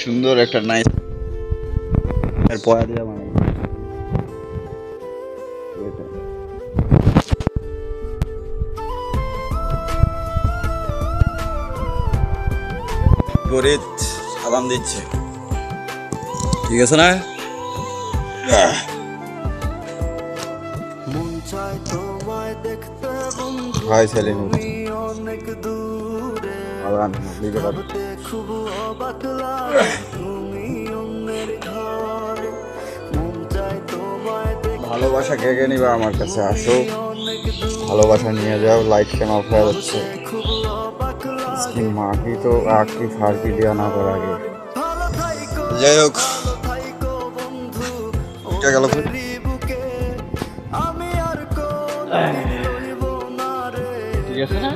সুন্দর একটা নাইস এর পয়া দিয়ে মানে গরিত সালাম দিচ্ছে, ঠিক আছে না? হাই সেলিম ভালোবাসা কে কে নিবা আমার কাছে আসো, ভালোবাসা নিয়ে যাও। লাইট কেন অফ হয়ে যাচ্ছে? মাটি তো আঁকি ফাঁকি দেওয়া না করার আগে যাই হোক গেল ঠিক আছে না?